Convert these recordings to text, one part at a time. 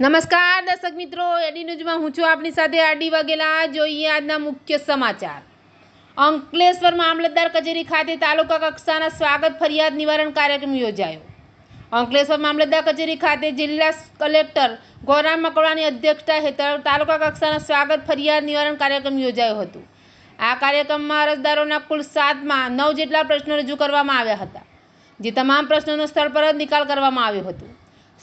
નમસ્કાર દર્શક મિત્રો, એડી ન્યૂઝમાં હું છું આપની સાથે આરડી વાઘેલા। જોઈએ આજના મુખ્ય સમાચાર। અંકલેશ્વર મામલતદાર કચેરી ખાતે તાલુકા કક્ષાના સ્વાગત ફરિયાદ નિવારણ કાર્યક્રમ યોજાયો। અંકલેશ્વર મામલતદાર કચેરી ખાતે જિલ્લા કલેક્ટર ગૌરાંગ મકવાણાની અધ્યક્ષતા હેઠળ તાલુકા કક્ષાના સ્વાગત ફરિયાદ નિવારણ કાર્યક્રમ યોજાયો હતો। આ કાર્યક્રમમાં અરજદારોના કુલ 7માં 9 જેટલા પ્રશ્નો રજૂ કરવામાં આવ્યા હતા, જે તમામ પ્રશ્નોનો સ્થળ પર જ નિકાલ કરવામાં આવ્યો હતો।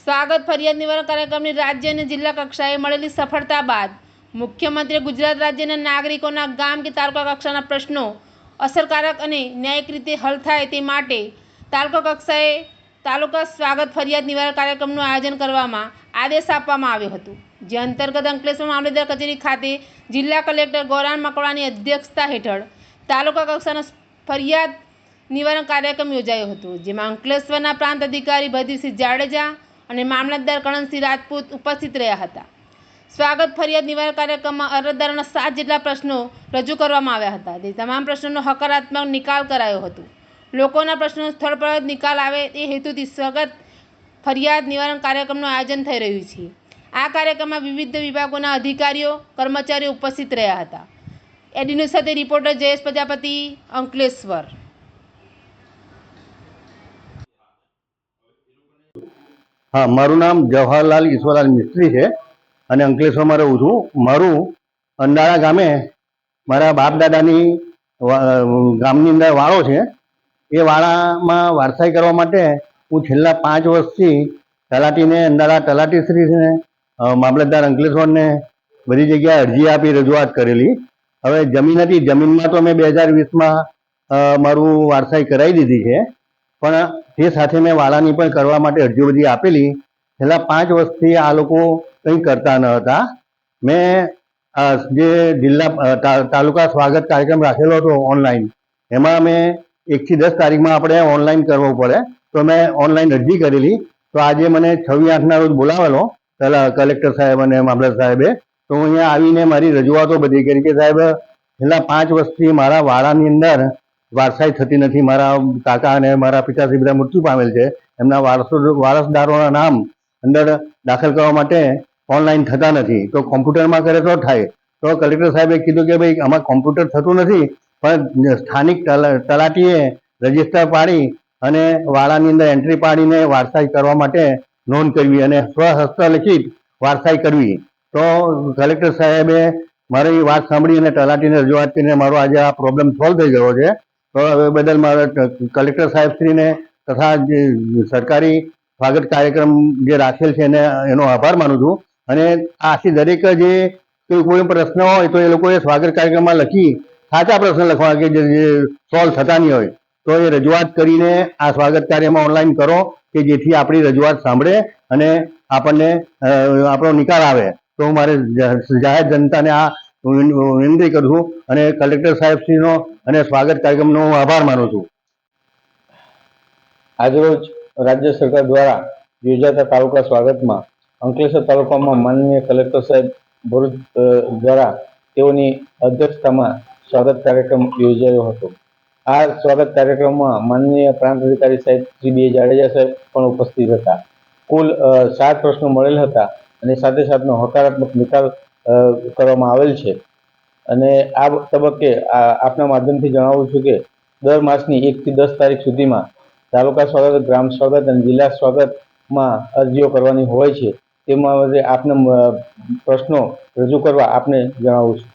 સ્વાગત ફરિયાદ નિવારણ કાર્યક્રમની રાજ્ય અને જિલ્લા કક્ષાએ મળેલી સફળતા બાદ મુખ્યમંત્રીએ ગુજરાત રાજ્યના નાગરિકોના ગામ કે તાલુકા કક્ષાના પ્રશ્નો અસરકારક અને ન્યાયિક રીતે હલ થાય તે માટે તાલુકા કક્ષાએ તાલુકા સ્વાગત ફરિયાદ નિવારણ કાર્યક્રમનું આયોજન કરવામાં આદેશ આપવામાં આવ્યો હતો, જે અંતર્ગત અંકલેશ્વર મામલતદાર કચેરી ખાતે જિલ્લા કલેક્ટર ગૌરાંગ મકવાણાની અધ્યક્ષતા હેઠળ તાલુકા કક્ષાનો ફરિયાદ નિવારણ કાર્યક્રમ યોજાયો હતો, જેમાં અંકલેશ્વરના પ્રાંત અધિકારી ભદ્રસિંહ જાડેજા અને મામલતદાર કણસિંહ રાજપૂત ઉપસ્થિત રહ્યા હતા। સ્વાગત ફરિયાદ નિવારણ કાર્યક્રમમાં અરજદારોના 7 જેટલા પ્રશ્નો રજૂ કરવામાં આવ્યા હતા, તે તમામ પ્રશ્નોનો હકારાત્મક નિકાલ કરાયો હતો। લોકોના પ્રશ્નોનો સ્થળ પર જ નિકાલ આવે તે હેતુથી સ્વાગત ફરિયાદ નિવારણ કાર્યક્રમનું આયોજન થઈ રહ્યું છે। આ કાર્યક્રમમાં વિવિધ વિભાગોના અધિકારીઓ કર્મચારીઓ ઉપસ્થિત રહ્યા હતા। એડી ન્યૂઝ સાથે રિપોર્ટર જયેશ પ્રજાપતિ, અંકલેશ્વર। हाँ, मारू नाम जवाहरलाल ईश्वरलाल मिस्त्री है અને અંકલેશ્વરમાં રહું છું। મારું અંડાળા ગામે મારા બાપ દાદાની ગામની અંદર વાળો છે। એ વાળામાં વારસાઈ કરવા માટે હું છેલ્લા 5 વર્ષથી તલાટીને, અંડાળા તલાટીશ્રીને, મામલતદાર અંકલેશ્વરને બધી જગ્યાએ અરજી આપી રજૂઆત કરેલી। હવે જમીન હતી, જમીનમાં તો મેં 2020માં મારું વારસાઈ કરાવી દીધી છે, પણ તે સાથે મેં વાળાની પણ કરવા માટે અરજીઓ બધી આપેલી। છેલ્લા 5 વર્ષથી આ લોકો કંઈ કરતા ન હતા। મેં જે જિલ્લા તાલુકા સ્વાગત કાર્યક્રમ રાખેલો હતો ઓનલાઈન, એમાં મેં 1 થી 10 તારીખમાં આપણે ઓનલાઈન કરવો પડે, તો મેં ઓનલાઈન અરજી કરેલી। તો આજે મને 26/8ના રોજ બોલાવેલો કલેક્ટર સાહેબ અને મામલતદાર સાહેબે। તો હું અહીંયા આવીને મારી રજૂઆતો બધી કરી કે સાહેબ, છેલ્લા 5 વર્ષથી મારા વાળાની અંદર વારસાઈ થતી નથી। મારા કાકા અને મારા પિતાશ્રી બધા મૃત્યુ પામેલ છે, એમના વારસદારોના નામ અંદર દાખલ કરવા માટે ઓનલાઈન થતા નથી, તો કોમ્પ્યુટરમાં કરે તો થાય। તો કલેક્ટર સાહેબે કીધું કે ભાઈ આમાં કોમ્પ્યુટર થતું નથી, પણ સ્થાનિક તલાટીએ રજિસ્ટર પાડી અને વાળાની અંદર એન્ટ્રી પાડીને વારસાઈ કરવા માટે નોંધ કરવી અને સ્વહસ્તલિખિત વારસાઈ કરવી। તો કલેક્ટર સાહેબે મારી વાત સાંભળી અને તલાટીને રજૂઆત કરીને મારો આજે આ પ્રોબ્લેમ સોલ્વ થઈ ગયો છે। તો હવે બદલ મારા કલેક્ટર સાહેબશ્રીને તથા જે સરકારી સ્વાગત કાર્યક્રમ જે રાખેલ છે એનો આભાર માનું છું। અને આથી દરેક જે કોઈ પ્રશ્ન હોય તો એ લોકોએ સ્વાગત કાર્યક્રમમાં લખી સાચા પ્રશ્ન લખવા કે જે સોલ્વ થતા નહીં હોય તો એ રજૂઆત કરીને આ સ્વાગત કાર્યમાં ઓનલાઈન કરો કે જેથી આપણી રજૂઆત સાંભળે અને આપણને આપણો નિકાલ આવે। તો હું મારે જાહેર જનતાને આ વિનંતી કરું છું અને કલેક્ટર સાહેબશ્રીનો અને સ્વાગત કાર્યક્રમનો હું આભાર માનું છું। આજરોજ રાજ્ય સરકાર દ્વારા યોજાતા તાલુકા સ્વાગતમાં અંકલેશ્વર તાલુકામાં માનનીય કલેક્ટર સાહેબ ભરૂચ દ્વારા તેઓની અધ્યક્ષતામાં સ્વાગત કાર્યક્રમ યોજાયો હતો। આ સ્વાગત કાર્યક્રમમાં માનનીય પ્રાંત અધિકારી સાહેબ શ્રી બી જાડેજા સાહેબ પણ ઉપસ્થિત હતા। કુલ 7 પ્રશ્નો મળેલ હતા અને સાથે સાથનો હકારાત્મક નિકાલ કરવામાં આવેલ છે। અને આ તબક્કે આપના માધ્યમથી જણાવું છું કે દર માસની 1 થી 10 તારીખ સુધીમાં તાલુકા સ્વાગત, ગ્રામ સ્વાગત અને જિલ્લા સ્વાગતમાં અરજીઓ કરવાની હોય છે। તેમાં આપને પ્રશ્નો રજૂ કરવા આપને જણાવું છું।